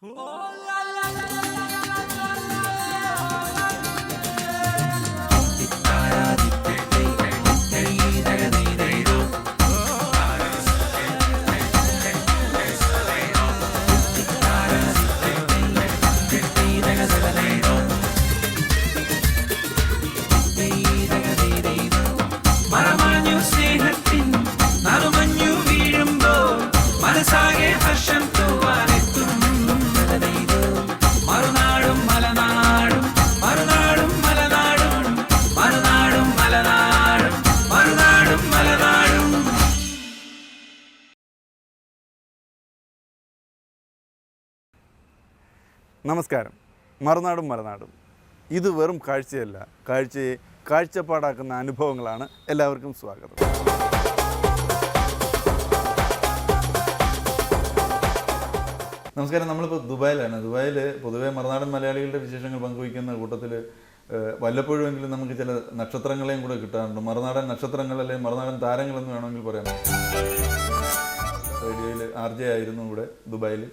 നമസ്കാരം. മറുനാടും മലനാടും ഇത് വെറും കാഴ്ചയല്ല, കാഴ്ചയെ കാഴ്ചപ്പാടാക്കുന്ന അനുഭവങ്ങളാണ്. എല്ലാവർക്കും സ്വാഗതം. നമസ്കാരം. നമ്മളിപ്പോൾ ദുബായിലാണ്. ദുബായിൽ പൊതുവെ മറുനാടൻ മലയാളികളുടെ വിശേഷങ്ങൾ പങ്കുവയ്ക്കുന്ന കൂട്ടത്തിൽ വല്ലപ്പോഴുമെങ്കിലും നമുക്ക് ചില നക്ഷത്രങ്ങളെയും കൂടെ കിട്ടാറുണ്ട്. മറുനാടൻ നക്ഷത്രങ്ങൾ അല്ലെങ്കിൽ മറുനാടൻ താരങ്ങളെന്ന് വേണമെങ്കിൽ പറയാം. റേഡിയോയിൽ RJ ആയിരുന്നു ഇവിടെ ദുബായിൽ.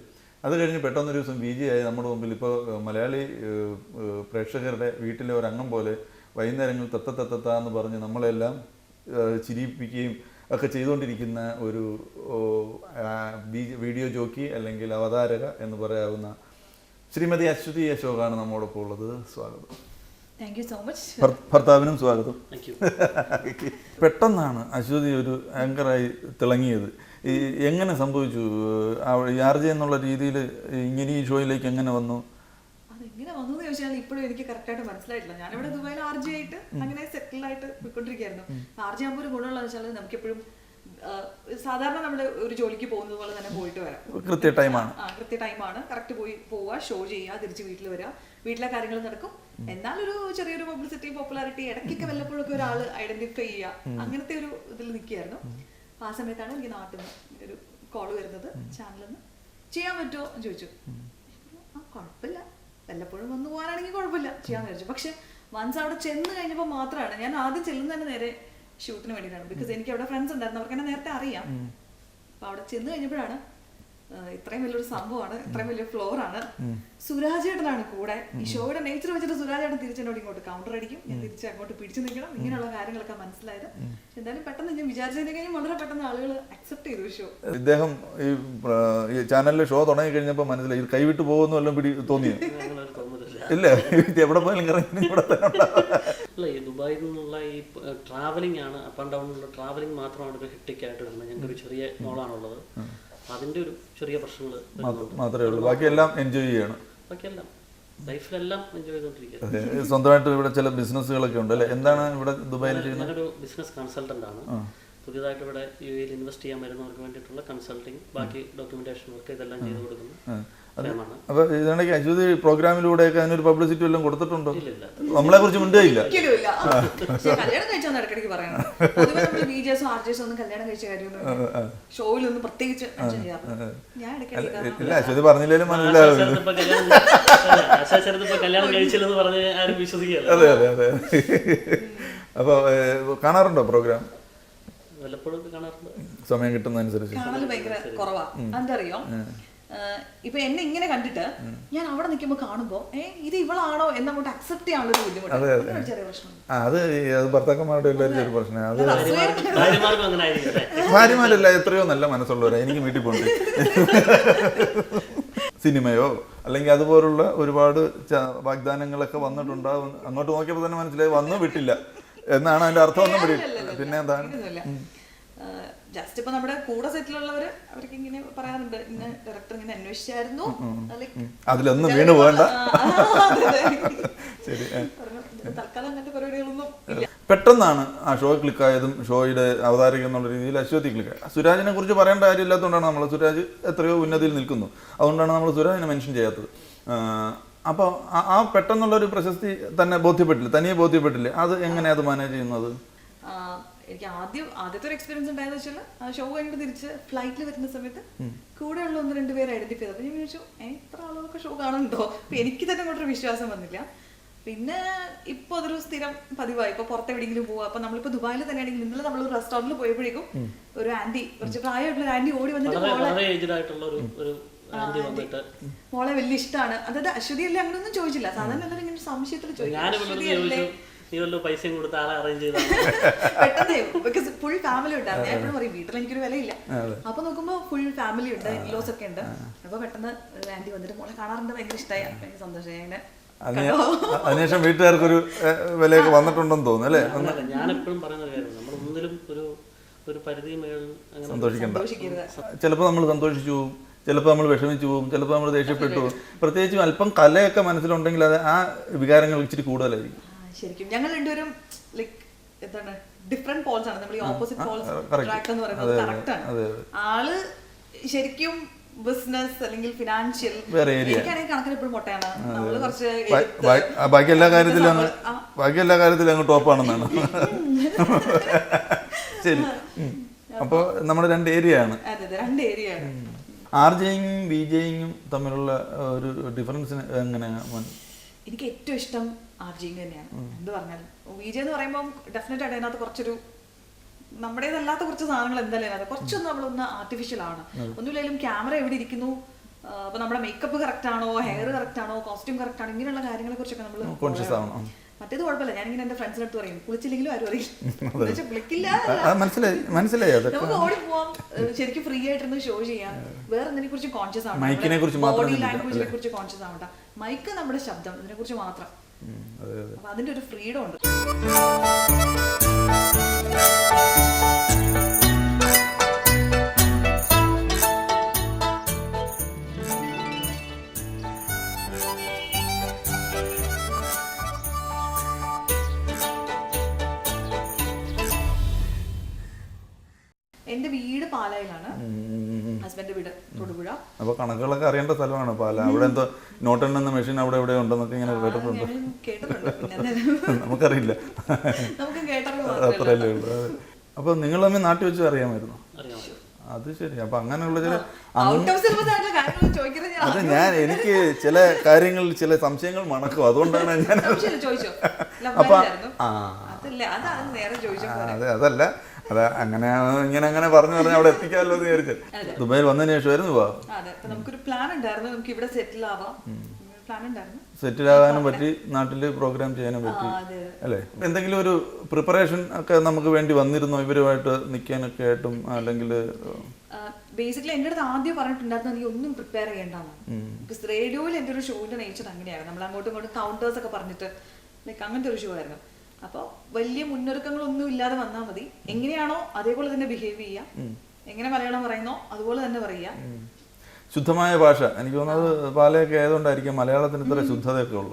അത് കഴിഞ്ഞ് പെട്ടെന്നൊരു ദിവസം VJ ആയി നമ്മുടെ മുമ്പിൽ. ഇപ്പോൾ മലയാളി പ്രേക്ഷകരുടെ വീട്ടിലെ ഒരംഗം പോലെ വൈകുന്നേരങ്ങളിൽ തത്ത എന്ന് പറഞ്ഞ് നമ്മളെല്ലാം ചിരിപ്പിക്കുകയും ഒക്കെ ചെയ്തുകൊണ്ടിരിക്കുന്ന ഒരു വീഡിയോ ജോക്കി അല്ലെങ്കിൽ അവതാരക എന്ന് പറയാവുന്ന ശ്രീമതി അശ്വതി അശോകാണ് നമ്മോടൊപ്പം ഉള്ളത്. സ്വാഗതം. Thank you so much. ഭർത്താവിനും സ്വാഗതം. പെട്ടെന്നാണ് അശ്വതി ഒരു ആങ്കറായി തിളങ്ങിയത്. എങ്ങനെ സംഭവിച്ചു? RJ എന്നുള്ള രീതിയിൽ ഇങ്ങനെ ഈ ഷോയിലേക്ക് എങ്ങനെ വന്നു? അതെങ്ങനെ വന്നു എന്ന് ചോദിച്ചാൽ ഇപ്പോഴും എനിക്ക് കറക്റ്റായിട്ട് മനസ്സിലായിട്ടില്ല. ഞാനിവിടെ ദുബായിൽ RJ ആയിട്ട് അങ്ങനെ സെറ്റിൽഡായിട്ട് പോയിക്കൊണ്ടിരിക്കുകയായിരുന്നു. RJ ആകുമ്പോൾ ഒരു ഗുണമുള്ളതെന്ന് വെച്ചാൽ നമുക്കെപ്പോഴും സാധാരണ നമ്മൾ ഒരു ജോലിക്ക് പോകുന്നത് പോലെ തന്നെ പോയിട്ട് വരാം. കൃത്യ ടൈമാണ്. കറക്റ്റ് പോവുക, ഷോ ചെയ്യുക, തിരിച്ച് വീട്ടിൽ വരിക, വീട്ടിലെ കാര്യങ്ങൾ നടക്കും. എന്നാൽ ഒരു ചെറിയൊരു പബ്ലിസിറ്റി, പോപ്പുലാരിറ്റി, ഇടയ്ക്കൊക്കെ വല്ലപ്പോഴൊക്കെ ഒരാൾ ഐഡന്റിഫൈ ചെയ്യുക, അങ്ങനത്തെ ഒരു ഇതിൽ നിൽക്കുകയായിരുന്നു. ആ സമയത്താണ് എനിക്ക് നാട്ടിൽ നിന്ന് ഒരു കോൾ വരുന്നത്. ചാനലിൽ നിന്ന് ചെയ്യാൻ പറ്റുമോ എന്ന് ചോദിച്ചു. കുഴപ്പമില്ല, വല്ലപ്പോഴും വന്നു പോകാനാണെങ്കിൽ കുഴപ്പമില്ല, ചെയ്യാന്ന് വിചാരിച്ചു. പക്ഷെ വൺസ് അവിടെ ചെന്ന് കഴിഞ്ഞപ്പോൾ മാത്രമാണ് ഞാൻ ആദ്യം ചെല്ലുന്ന തന്നെ നേരെ ഷൂട്ടിന് വേണ്ടിയിട്ടാണ്. ബിക്കോസ് എനിക്ക് അവിടെ ഫ്രണ്ട്സ് ഉണ്ടായിരുന്നു, അവർക്ക് എന്നെ നേരത്തെ അറിയാം. അപ്പൊ അവിടെ ചെന്ന് കഴിഞ്ഞപ്പോഴാണ് ഇത്രയും വലിയൊരു സംഭവമാണ്, ഇത്രയും വലിയ ഫ്ലോർ ആണ്. സുരാജേട്ടനാണ് കൂടെ. ഈ ഷോയുടെ നേച്ചർ വെച്ചിട്ട് സുരാജേട്ടൻ തിരിച്ചെന്നോട് ഇങ്ങോട്ട് കൗണ്ടർ അടിക്കും, ഞാൻ തിരിച്ച് അങ്ങോട്ട് പിടിച്ചു നിൽക്കണം, ഇങ്ങനെയുള്ള കാര്യങ്ങളൊക്കെ മനസ്സിലായത്. എന്തായാലും പെട്ടെന്ന് ഞാൻ വിചാരിച്ചതിനേക്കാളും വളരെ പെട്ടെന്ന് ആളുകൾ അക്സെപ്റ്റ് ചെയ്തു ഷോ. ഇദ്ദേഹം ഈ ചാനലിലെ ഷോ തുടങ്ങി കഴിഞ്ഞപ്പോൾ മനസ്സിലായി ഇത് കൈവിട്ട് പോകുന്നു വല്ലതും തോന്നിയോ? ഇല്ല, എവിടെ പോയാലും ഈ ദുബായിൽ നിന്നുള്ള ഈ ട്രാവലിംഗ് ആണ്, അപ്പ് ആൻഡ് ഡൗൺ ഉള്ള ട്രാവലിംഗ് മാത്രമാണ് ഒരു ഹെക്ടിക് ആയിട്ട് വരുന്നത്. ഞങ്ങൾക്ക് ഒരു ചെറിയ മോളാണുള്ളത്, അതിന്റെ ഒരു ചെറിയ പ്രശ്നങ്ങൾ മാത്രമേ ഉള്ളൂ. ബാക്കിയെല്ലാം എൻജോയ് ചെയ്യണം. ബാക്കിയെല്ലാം ലൈഫിലെല്ലാം എൻജോയ് ചെയ്തോണ്ടിരിക്കുക. സ്വന്തമായിട്ട് ഇവിടെ ചില ബിസിനസ്സുകളൊക്കെ ഉണ്ട് അല്ലേ? എന്താണ് ഇവിടെ ദുബായിൽ ചെയ്യുന്നത്? ഞാനൊരു ബിസിനസ് കൺസൾട്ടന്റ് ആണ്. പുതിയതായിട്ട് ഇവിടെ UAE ഇൻവെസ്റ്റ് ചെയ്യാൻ വരുന്നവർക്ക് വേണ്ടിയിട്ടുള്ള കൺസൾട്ടിങ്, ബാക്കി ഡോക്യുമെന്റേഷൻ വർക്ക് ഇതെല്ലാം ചെയ്ത് കൊടുക്കുന്നു. അപ്പൊ ഇതിനിടയ്ക്ക് അശ്വതി പ്രോഗ്രാമിലൂടെയൊക്കെ അതിനൊരു പബ്ലിസിറ്റി എല്ലാം കൊടുത്തിട്ടുണ്ടോ? നമ്മളെ കുറിച്ച് മിണ്ടുകയില്ല. കല്യാണം കഴിച്ചോന്ന് ഇടയ്ക്കിടയ്ക്ക് പറയണം. കല്യാണം കഴിച്ച കാര്യമൊന്നും ഷോയിലൊന്നും പ്രത്യേകിച്ച് ഇല്ല, അശ്വതി പറഞ്ഞില്ലേലും മനസ്സിലാവില്ല. കല്യാണം കഴിച്ചില്ലെന്ന് പറഞ്ഞ് ആരും വിശ്വസിക്കില്ല. അതെ അതെ അതെ. അപ്പൊ കാണാറുണ്ടോ പ്രോഗ്രാം? വല്ലപ്പോഴും കാണാറുണ്ട്, സമയം കിട്ടുന്നതനുസരിച്ച്. കാണല് ഭയങ്കര കുറവാ. എന്തറിയോ, ഇപ്പൊ എന്നെ ഇങ്ങനെ കണ്ടിട്ട് ഞാൻ അവിടെ നിൽക്കുമ്പോ കാണുമ്പോ ഇത് ഇവളാണോ എന്നങ്ങോട്ട് അക്സെപ്റ്റ് ചെയ്യാനുള്ള ബുദ്ധിമുട്ട്. അത് ഭർത്താക്കന്മാരുടെ എല്ലാവരും ഒരു പ്രശ്നം. അത് ഭാര്യമാരല്ല, എത്രയോ നല്ല മനസ്സുള്ളവരാ. എനിക്ക് വീട്ടിൽ പോകണ്ടേ. സിനിമയോ അല്ലെങ്കിൽ അതുപോലുള്ള ഒരുപാട് വാഗ്ദാനങ്ങളൊക്കെ വന്നിട്ടുണ്ടാവും. അങ്ങോട്ട് നോക്കിയപ്പോൾ തന്നെ മനസ്സിലായി വന്നു വിട്ടില്ല എന്നാണ് അതിന്റെ അർത്ഥം. ഒന്നും വിടില്ല. പിന്നെ എന്താണ്, ജസ്റ്റ് ഇപ്പൊ നമ്മുടെ കൂടെ സെറ്റിലുള്ളവര് അവർക്ക് ഇങ്ങനെ പറയാറുണ്ട്, ഇന്ന ഡയറക്ടർ ഇങ്ങനെ അന്വേഷിച്ചായിരുന്നു, അതിലൊന്നും വീണ് പോകണ്ട. ശരി, തൽക്കാലം അങ്ങനത്തെ പരിപാടികളൊന്നും ഇല്ല. പെട്ടെന്നാണ് ആ ഷോ ക്ലിക്കായതും ഷോയുടെ അവതാരക എന്നുള്ള രീതിയിൽ അശ്വതി ക്ലിക്കായത്. സുരാജിനെ കുറിച്ച് പറയേണ്ട കാര്യമില്ലാത്തതുകൊണ്ടാണ് നമ്മൾ, സുരാജ് എത്രയോ ഉന്നതിയിൽ നിൽക്കുന്നു, അതുകൊണ്ടാണ് നമ്മൾ സുരാജിനെ മെൻഷൻ ചെയ്യാത്തത്. അപ്പോൾ ആ പെട്ടെന്നുള്ളൊരു പ്രശസ്തി തന്നെ ബോധ്യപ്പെട്ടില്ല, തനിയെ ബോധ്യപ്പെട്ടില്ലേ? അത് എങ്ങനെയാണ് അത് മാനേജ് ചെയ്യുന്നത്? എനിക്ക് ആദ്യത്തെ ഒരു എക്സ്പീരിയൻസ് ഉണ്ടായെന്ന് വെച്ചാൽ ഷോ കഴിഞ്ഞിട്ട് തിരിച്ച് ഫ്ലൈറ്റിൽ വരുന്ന സമയത്ത് കൂടെയുള്ള 1-2 പേര് ഐഡന്റിഫൈ ചെയ്തു. അപ്പോൾ ഞാൻ ചോദിച്ചു, ഇത്ര ആളുകളൊക്കെ ഷോ കാണുന്നുണ്ടോ? അപ്പൊ എനിക്ക് തന്നെ അങ്ങോട്ടൊരു വിശ്വാസം വന്നില്ല. പിന്നെ ഇപ്പൊ അതൊരു സ്ഥിരം പതിവായി. ഇപ്പൊ പുറത്തെവിടെയെങ്കിലും പോവാ, അപ്പൊ നമ്മളിപ്പോ ദുബായിൽ തന്നെയാണെങ്കിൽ ഇന്നലെ നമ്മൾ റെസ്റ്റോറന്റിൽ പോയപ്പോഴേക്കും ഒരു ആന്റി, കുറച്ച് പ്രായമായിട്ടുള്ള ആന്റി ഓടി വന്നിട്ട് ആന്റി വന്നിട്ട് മോളെ വലിയ ഇഷ്ടമാണ്. അതായത് അശ്വതി അല്ലേ അങ്ങനെയൊന്നും ചോദിച്ചില്ല. സാധാരണ എല്ലാവരും ഇങ്ങനെ സംശയത്തിൽ ചോദിക്കും. നീ വല്ല പൈസയും കൊടുത്ത് ആളെ അറേഞ്ച് ചെയ്ത പെട്ടെന്ന് ബിക്കോസ് ഫുൾ ഫാമിലി ഉണ്ടായിരുന്നു. ഞാൻ എപ്പോഴും പറയും വീട്ടിൽ എനിക്കൊരു വിലയില്ല. അപ്പൊ നോക്കുമ്പോ ഫുൾ ഫാമിലി ഉണ്ട്, ഇൻലോസ് ഒക്കെ ഉണ്ട്. അപ്പൊ പെട്ടെന്ന് ആന്റി വന്നിട്ട് മോളെ കാണാറുണ്ട്, ഭയങ്കര ഇഷ്ടമായി, ഭയങ്കര സന്തോഷമായി. അങ്ങനെ അതിനുശേഷം വീട്ടുകാർക്കൊരു വിലയൊക്കെ വന്നിട്ടുണ്ടെന്ന് തോന്നുന്നു അല്ലേ? ഞാൻ എപ്പോഴും പറയുന്ന കാര്യം നമ്മൾ ഒന്നിലും ഒരു പരിധി മേൽ സന്തോഷിക്കണ്ട. ചിലപ്പോൾ നമ്മൾ സന്തോഷിച്ചു പോകും, ചിലപ്പോൾ നമ്മൾ വിഷമിച്ചു പോകും, ചിലപ്പോൾ നമ്മൾ ദേഷ്യപ്പെട്ടു പോകും. പ്രത്യേകിച്ചും അല്പം കലയൊക്കെ മനസ്സിലുണ്ടെങ്കിൽ അത് ആ വികാരങ്ങൾ ഇച്ചിരി കൂടുതലായിരിക്കും. ശരിക്കും ഞങ്ങൾ രണ്ടുപേരും ലൈക്ക് എന്താണ് ഡിഫറെന്റ് പോൾസ് ആണ്. നമ്മൾ ഈ ഓപ്പോസിറ്റ് പോൾസ് ട്രാക്ക് എന്ന് പറയുന്നത് കറക്റ്റ് ആണ്. ആള് ശരിക്കും ബിസിനസ് അല്ലെങ്കിൽ ഫിനാൻഷ്യൽ, എനിക്കാണെങ്കിൽ കണക്കിന് എപ്പോഴും മുട്ടയാണ്. നമ്മള് കുറച്ച് ബാക്കി എല്ലാ കാര്യത്തിലും അങ്ങ് ടോപ്പാണെന്നാണ്. ശരി, അപ്പോൾ നമ്മുടെ 2 ഏരിയ ആണ്. അതെ, 2 ഏരിയ ആണ്. ആർജെയിങ്ങും വിജെയിങ്ങും തമ്മിലുള്ള ഒരു ഡിഫറൻസ് എങ്ങനെയാണ്? എനിക്ക് ഏറ്റവും ഇഷ്ടം ആർജിങ് തന്നെയാണ്. എന്ത് പറഞ്ഞാലും വിജയ് എന്ന് പറയുമ്പോൾ ഡെഫിനറ്റ് ആയിട്ട് അതിനകത്ത് കുറച്ചൊരു നമ്മുടേതല്ലാത്ത കുറച്ച് സാധനങ്ങൾ എന്തായാലും അതിനകത്ത് കുറച്ചൊന്നും നമ്മളൊന്ന് ആർട്ടിഫിഷ്യൽ ആണ്. ഒന്നുമില്ലെങ്കിലും ക്യാമറ എവിടെ ഇരിക്കുന്നു, അപ്പൊ നമ്മുടെ മേക്കപ്പ് കറക്റ്റ് ആണോ, ഹെയർ കറക്റ്റ് ആണോ, കോസ്റ്റ്യൂം കറക്റ്റ് ആണോ, ഇങ്ങനെയുള്ള കാര്യങ്ങളെ കുറിച്ചൊക്കെ നമ്മൾ കോൺഷ്യസ് ആവണം. മറ്റേത് കുഴപ്പമില്ല. ഞാനിങ്ങനെ എന്റെ ഫ്രണ്ട്സിന്റെ അടുത്ത് പറയും കുളിച്ചില്ലെങ്കിലും ആരും അറിയില്ല, കുളിക്കില്ല, മനസ്സിലായി. നമുക്ക് ഓടി പോവാം, ശരിക്കും ഫ്രീ ആയിട്ടിരുന്ന് ഷോ ചെയ്യാം. വേറെ എന്തിനെ കുറിച്ച് കോൺഷ്യസ് ആവണം, ബോഡി ലാംഗ്വേജിനെ കുറിച്ച് കോൺഷ്യസ് ആവണ്ട. മൈക്ക് നമ്മുടെ ശബ്ദം, ഇതിനെ കുറിച്ച് മാത്രം. അപ്പൊ അതിന്റെ ഒരു ഫ്രീഡം ഉണ്ട്. എന്റെ വീട് പാലായിലാണ്, ഹസ്ബൻഡ് വീട് തൊടുപുഴ. അപ്പൊ കണക്കുകളൊക്കെ അറിയേണ്ട സ്ഥലമാണ് പാല. അവിടെ എന്തോ നോട്ടെണ്ണുന്ന മെഷീൻ അവിടെ എവിടെ ഉണ്ടെന്നൊക്കെ ഇങ്ങനെ കേട്ടിട്ടുണ്ട്. നമുക്കറിയില്ല, അത്രയല്ലേ ഉള്ളൂ. അപ്പൊ നിങ്ങൾ തമ്മിൽ നാട്ടിൽ വെച്ച് അറിയാമായിരുന്നു? അത് ശരി. അപ്പൊ അങ്ങനെയുള്ള ചില അത് എനിക്ക് ചില കാര്യങ്ങളിൽ ചില സംശയങ്ങൾ മണക്കും, അതുകൊണ്ടാണ് ഞാൻ. അപ്പൊ അതല്ല, അത് അങ്ങനെയാണ്, ഇങ്ങനെ പറഞ്ഞു അവിടെ എത്തിക്കാമല്ലോ എന്ന് വിചാരിച്ചു. ദുബായിൽ വന്നതിന് ശേഷമായിരുന്നു പോവാ. നമുക്കൊരു പ്ലാൻ ഉണ്ടായിരുന്നു, നമുക്ക് ഇവിടെ സെറ്റിൽ ആവാം. സെറ്റിൽ ആകാനും പറ്റി, നാട്ടിൽ പ്രോഗ്രാം ചെയ്യാനും പറ്റി അല്ലേ? എന്തെങ്കിലും ഒരു പ്രിപ്പറേഷൻ ഒക്കെ നമുക്ക് വേണ്ടി വന്നിരുന്നോ ഇവരുമായിട്ട് നിൽക്കാനൊക്കെ ആയിട്ടും? അല്ലെങ്കിൽ ബേസിക്കലി എൻ്റെ അടുത്ത് ആദ്യം പറഞ്ഞിട്ടുണ്ടായിരുന്നു നീ ഒന്നും പ്രിപ്പയർ ചെയ്യേണ്ടെന്ന്. ബിക്കോസ് റേഡിയോയിൽ എൻ്റെ ഒരു ഷോയുടെ നേച്ചർ അങ്ങനെയായിരുന്നു. നമ്മൾ അങ്ങോട്ടും ഇങ്ങോട്ടും കൗണ്ടേഴ്സ് ഒക്കെ പറഞ്ഞിട്ട് ലൈക്ക് അങ്ങനത്തെ ഒരു ഷോ ആയിരുന്നു. അപ്പോൾ വലിയ മുന്നൊരുക്കങ്ങളൊന്നും ഇല്ലാതെ വന്നാൽ മതി. എങ്ങനെയാണോ അതേപോലെ തന്നെ ബിഹേവ് ചെയ്യുക, എങ്ങനെ മലയാളം പറയുന്നോ അതുപോലെ തന്നെ പറയുക. ശുദ്ധമായ ഭാഷ. എനിക്ക് തോന്നുന്നത് പാലയൊക്കെ ആയതുകൊണ്ടായിരിക്കും മലയാളത്തിന് ഇത്ര ശുദ്ധതയൊക്കെ ഉള്ളൂ.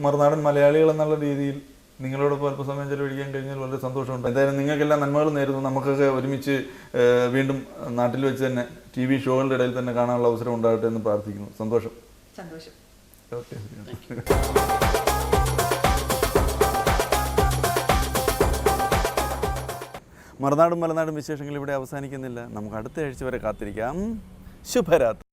മറുനാടൻ മലയാളികൾ എന്നുള്ള രീതിയിൽ നിങ്ങളോടൊപ്പം അല്പസമയം ചെലവഴിക്കാൻ കഴിഞ്ഞാൽ വളരെ സന്തോഷമുണ്ട്. എന്തായാലും നിങ്ങൾക്കെല്ലാം നന്മകൾ നേരുന്നു. നമുക്കൊക്കെ ഒരുമിച്ച് വീണ്ടും നാട്ടിൽ വെച്ച് തന്നെ TV ഷോകളുടെ ഇടയിൽ തന്നെ കാണാനുള്ള അവസരം ഉണ്ടാകട്ടെ എന്ന് പ്രാർത്ഥിക്കുന്നു. സന്തോഷം. ഓക്കെ. മറുനാടും മലനാടും വിശേഷങ്ങൾ ഇവിടെ അവസാനിക്കുന്നില്ല. നമുക്ക് അടുത്ത ആഴ്ച വരെ കാത്തിരിക്കാം. ശുഭരാത്രി.